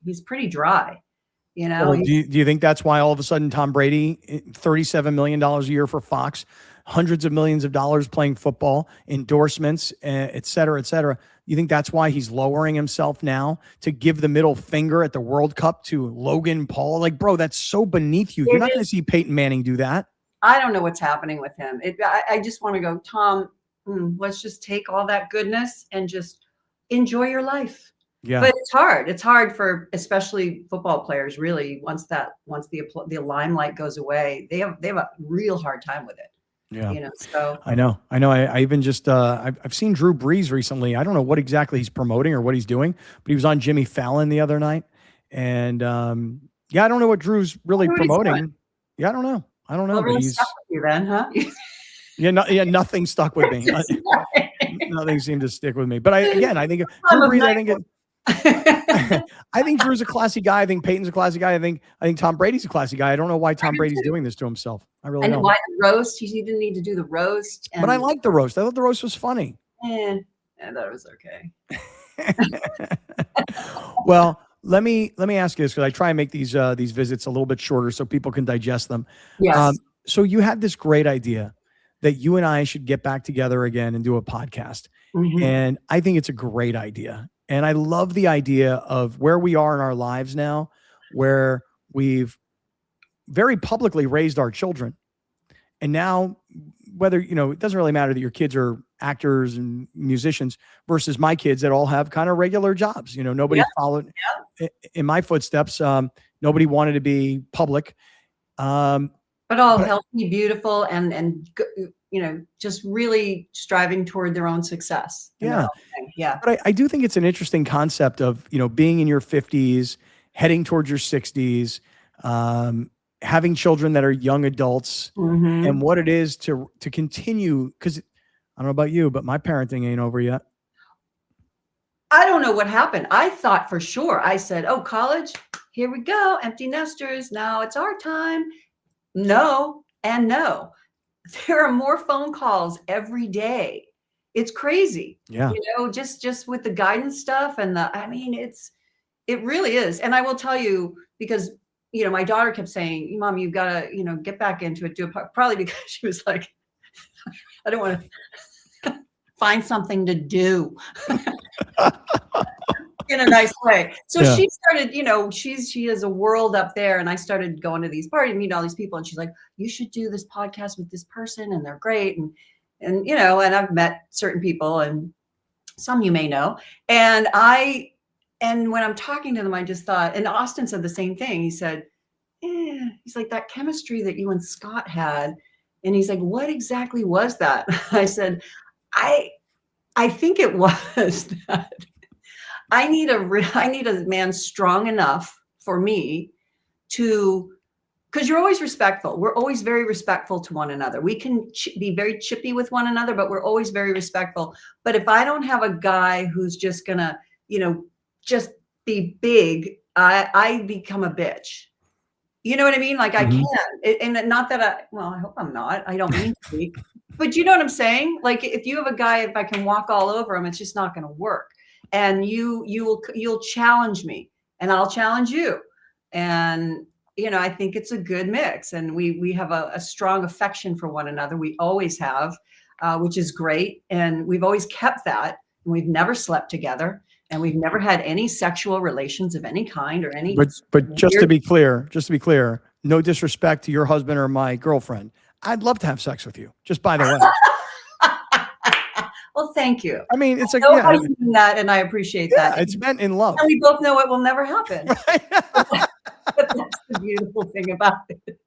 he's pretty dry. Well, do you think that's why all of a sudden Tom Brady, $37 million a year for Fox, hundreds of millions of dollars playing football, endorsements, et cetera, et cetera. You think that's why he's lowering himself now to give the middle finger at the World Cup to Logan Paul? Like, bro, that's so beneath you. You're not going to see Peyton Manning do that. I don't know what's happening with him. I just want to go, Tom, let's just take all that goodness and just enjoy your life. Yeah. But it's hard. It's hard for especially football players, really, once the limelight goes away, they have a real hard time with it. Yeah. So I know. I even just, I've seen Drew Brees recently. I don't know what exactly he's promoting or what he's doing, but he was on Jimmy Fallon the other night. And I don't know what Drew's really promoting. Yeah, I don't know. Well, but he's stuck with you then, huh? Nothing stuck with me. Nothing seemed to stick with me. But I think Drew Brees, I think Drew's a classy guy. I think Peyton's a classy guy. I think Tom Brady's a classy guy. I don't know why Tom Brady's doing this to himself. I really don't. Why the roast? He didn't need to do the roast. But I like the roast. I thought the roast was funny. I thought it was okay. Well, let me ask you this, because I try and make these visits a little bit shorter so people can digest them. Yes. So you had this great idea that you and I should get back together again and do a podcast. And I think it's a great idea. And I love the idea of where we are in our lives now, where we've very publicly raised our children. And now, whether, it doesn't really matter that your kids are actors and musicians versus my kids that all have kind of regular jobs. Nobody followed in my footsteps. Nobody wanted to be public. But all healthy, beautiful, and just really striving toward their own success. Yeah. But I do think it's an interesting concept of, being in your 50s, heading towards your 60s, having children that are young adults, and what it is to continue. Because I don't know about you, but my parenting ain't over yet. I don't know what happened. I thought for sure. I said, oh, college, here we go. Empty nesters. Now it's our time. No and no. There are more phone calls every day. It's crazy. Yeah. Just with the guidance stuff and it really is. And I will tell you, because, my daughter kept saying, Mom, you've got to, get back into it. Probably because she was like, I don't want to find something to do in a nice way. So she started, she has a world up there, and I started going to these parties, meet all these people, and she's like, you should do this podcast with this person, and they're great. And and I've met certain people, and some you may know. And when I'm talking to them, I just thought, and Austin said the same thing. He said, he's like, that chemistry that you and Scott had. And he's like, what exactly was that? I said, I think it was that I need a man strong enough for me to, because you're always respectful. We're always very respectful to one another. We can be very chippy with one another, but we're always very respectful. But if I don't have a guy who's just gonna, just be big, I become a bitch. You know what I mean? Like I can't, and not that I hope I'm not. I don't mean to be, but you know what I'm saying? Like if you have a guy, if I can walk all over him, it's just not going to work. And you'll challenge me, and I'll challenge you. And I think it's a good mix, and we have a strong affection for one another. We always have, which is great, and we've always kept that. And we've never slept together. And we've never had any sexual relations of any kind or any. But just to be clear, no disrespect to your husband or my girlfriend. I'd love to have sex with you. Just by the way. Well, thank you. I mean, it's like I mean that, and I appreciate that. It's meant in love. And we both know it will never happen. But that's the beautiful thing about it.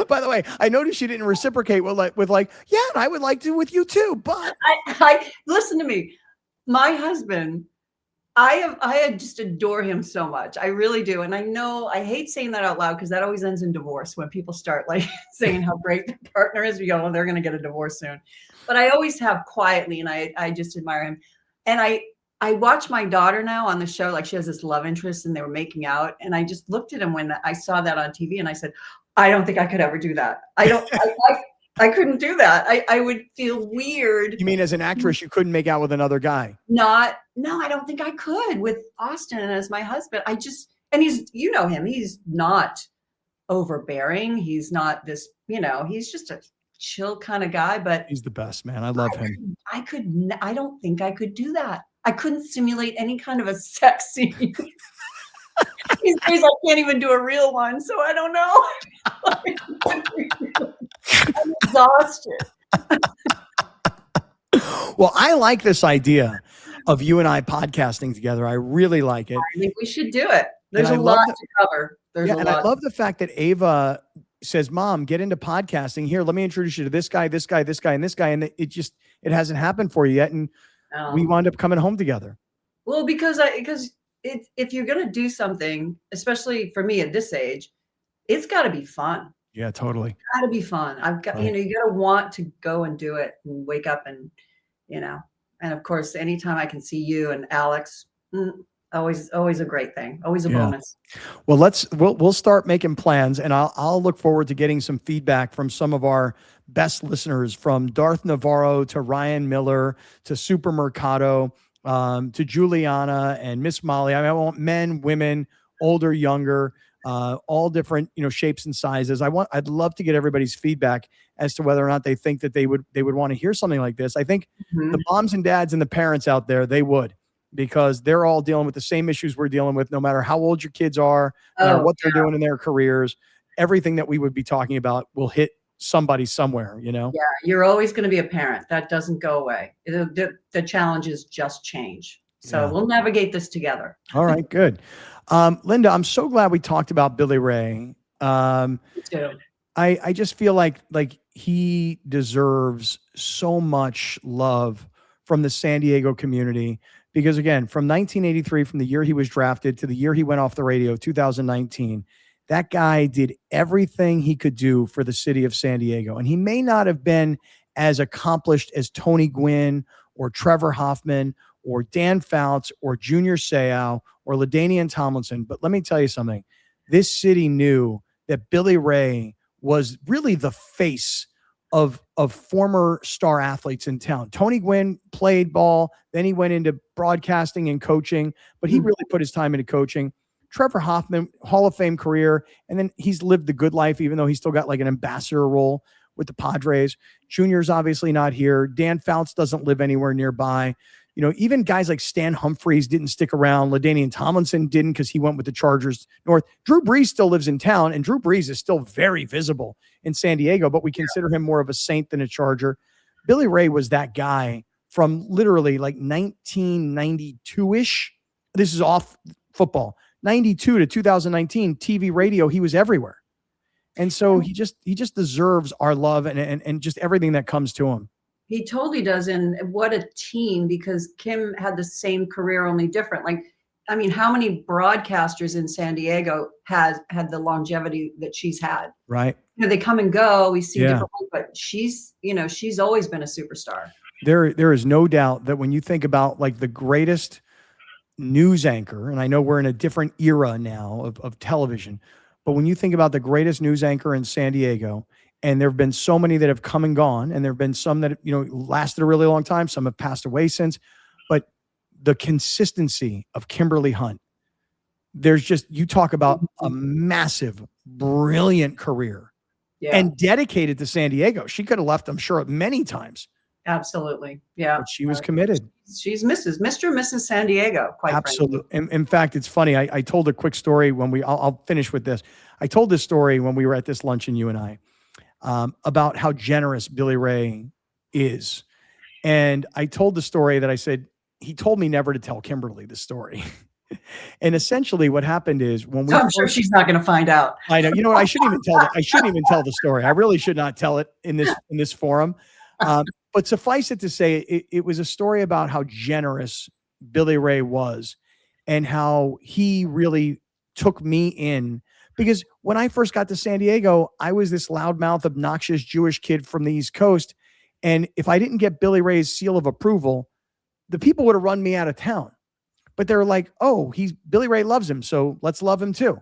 By the way, I noticed you didn't reciprocate with yeah, and I would like to with you too. But I listen to me. My husband, I just adore him so much. I really do. And I know I hate saying that out loud because that always ends in divorce when people start like saying how great their partner is. We go, well, they're going to get a divorce soon. But I always have quietly, and I just admire him. And I watch my daughter now on the show, like she has this love interest and they were making out. And I just looked at him when I saw that on TV, and I said, I don't think I could ever do that. I couldn't do that. I would feel weird. You mean as an actress, you couldn't make out with another guy? No, I don't think I could with Austin as my husband. And he's, him, he's not overbearing. He's not this, he's just a chill kind of guy, but he's the best, man. I love him. I don't think I could do that. I couldn't simulate any kind of a sex scene. These days I can't even do a real one, so I don't know. I'm exhausted. Well, I like this idea of you and I podcasting together. I really like it. I think we should do it. There's a lot to cover. I love the fact that Ava says, Mom, get into podcasting. Here, let me introduce you to this guy, this guy, this guy, and this guy. And it hasn't happened for you yet. And we wound up coming home together. Well, because if you're going to do something, especially for me at this age, it's got to be fun. Yeah, totally. Gotta be fun. I've got, Right. you gotta want to go and do it and wake up and, you know, and of course, anytime I can see you and Alex, always a great thing. Always a Yeah. bonus. Well, we'll start making plans, and I'll look forward to getting some feedback from some of our best listeners, from Darth Navarro to Ryan Miller to Supermercado, to Juliana and Miss Molly. I want men, women, older, younger, all different, shapes and sizes. I'd love to get everybody's feedback as to whether or not they think that they would want to hear something like this. I think the moms and dads and the parents out there, they would, because they're all dealing with the same issues we're dealing with, no matter how old your kids are, no matter what they're doing in their careers. Everything that we would be talking about will hit somebody somewhere, Yeah, you're always going to be a parent. That doesn't go away. The challenges just change. So we'll navigate this together. All right, good. Linda, I'm so glad we talked about Billy Ray. Me too. I just feel like he deserves so much love from the San Diego community, because again, from 1983, from the year he was drafted to the year he went off the radio, 2019, that guy did everything he could do for the city of San Diego. And he may not have been as accomplished as Tony Gwynn or Trevor Hoffman or Dan Fouts or Junior Seau or LaDainian Tomlinson. But let me tell you something. This city knew that Billy Ray was really the face of former star athletes in town. Tony Gwynn played ball, then he went into broadcasting and coaching, but he really put his time into coaching. Trevor Hoffman, Hall of Fame career, and then he's lived the good life, even though he's still got like an ambassador role with the Padres. Junior's obviously not here. Dan Fouts doesn't live anywhere nearby. Even guys like Stan Humphries didn't stick around. LaDainian Tomlinson didn't, because he went with the Chargers north. Drew Brees still lives in town, and Drew Brees is still very visible in San Diego, but we consider him more of a Saint than a Charger. Billy Ray was that guy from literally like 1992-ish. This is off football. 92 to 2019, TV, radio, he was everywhere. And so he just deserves our love and just everything that comes to him. He totally does. And what a team, because Kim had the same career, only different. Like, I mean, how many broadcasters in San Diego had the longevity that she's had? Right. They come and go. We see different ones, but she's always been a superstar. There is no doubt that when you think about like the greatest news anchor, and I know we're in a different era now of television, but when you think about the greatest news anchor in San Diego, and there have been so many that have come and gone, and there have been some that lasted a really long time, some have passed away since, but the consistency of Kimberly Hunt, you talk about a massive, brilliant career, and dedicated to San Diego. She could have left, I'm sure, many times. Absolutely. Yeah. But she was committed. She's Mr. and Mrs. San Diego, quite absolutely. In fact, it's funny. I told a quick story when I'll finish with this. I told this story when we were at this luncheon, you and I, about how generous Billy Ray is. And I told the story that I said, he told me never to tell Kimberly the story. And essentially what happened is I'm sure she's not going to find out. I know. You know what? I shouldn't even tell the story. I really should not tell it in this forum. But suffice it to say, it was a story about how generous Billy Ray was and how he really took me in. Because when I first got to San Diego, I was this loudmouth, obnoxious Jewish kid from the East Coast. And if I didn't get Billy Ray's seal of approval, the people would have run me out of town. But they're like, oh, Billy Ray loves him, so let's love him too.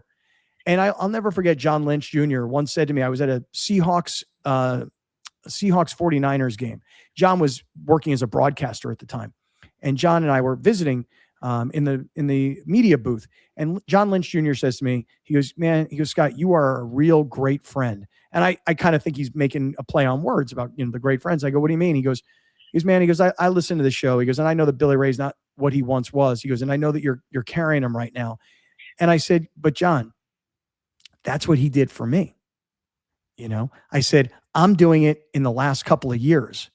And I'll never forget John Lynch Jr. once said to me, I was at a Seahawks 49ers game. John was working as a broadcaster at the time. And John and I were visiting in the media booth. And John Lynch Jr. says to me, he goes, Scott, you are a real great friend. And I kind of think he's making a play on words about, the great friends. I go, what do you mean? He goes, I listen to the show. He goes, and I know that Billy Ray's not what he once was. He goes, and I know that you're carrying him right now. And I said, but John, that's what he did for me. I said, I'm doing it in the last couple of years.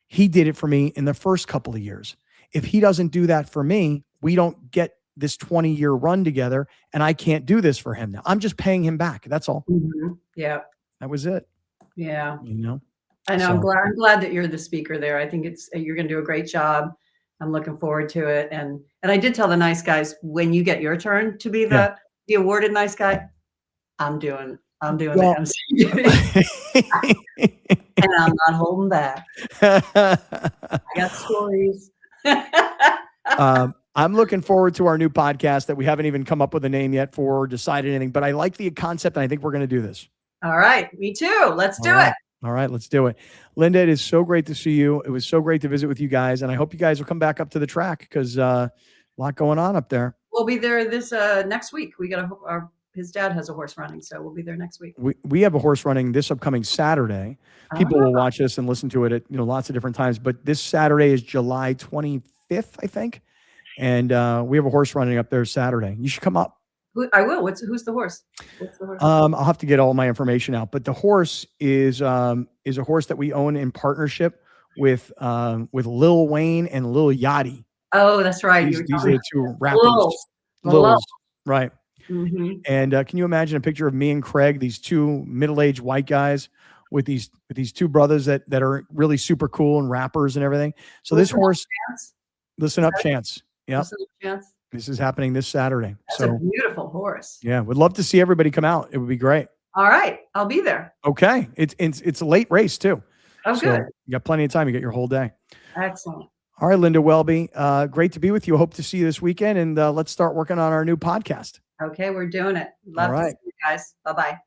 He did it for me in the first couple of years. If he doesn't do that for me, we don't get this 20-year run together, and I can't do this for him now. I'm just paying him back. That's all. Mm-hmm. Yeah. That was it. Yeah. I know. So. I'm glad that you're the speaker there. I think you're going to do a great job. I'm looking forward to it. And I did tell the nice guys, when you get your turn to be the awarded nice guy, I'm doing I'm doing Well, the MC. And I'm not holding back. I got stories. I'm looking forward to our new podcast that we haven't even come up with a name yet for or decided anything, but I like the concept and I think we're going to do this. All right. Me too. Let's do it. All right, let's do it. Linda, it is so great to see you. It was so great to visit with you guys. And I hope you guys will come back up to the track because a lot going on up there. We'll be there this next week. We got his dad has a horse running, so we'll be there next week. We have a horse running this upcoming Saturday. People will watch this and listen to it at lots of different times. But this Saturday is July 25th, I think. And we have a horse running up there Saturday. You should come up. I will. Who's the horse? What's the horse? I'll have to get all my information out. But the horse is a horse that we own in partnership with Lil Wayne and Lil Yachty. Oh, that's right. These are the two rappers. Lils, right. Mm-hmm. And can you imagine a picture of me and Craig, these two middle-aged white guys with these two brothers that are really super cool and rappers and everything. So this horse, Listen Up Chance. Yeah. Listen Up Chance. This is happening this Saturday. That's a beautiful horse. Yeah, would love to see everybody come out. It would be great. All right, I'll be there. Okay, it's a late race too. Oh, so good. You got plenty of time. You get your whole day. Excellent. All right, Linda Welby, great to be with you. Hope to see you this weekend, and let's start working on our new podcast. Okay, we're doing it. Love to see you guys. Bye-bye.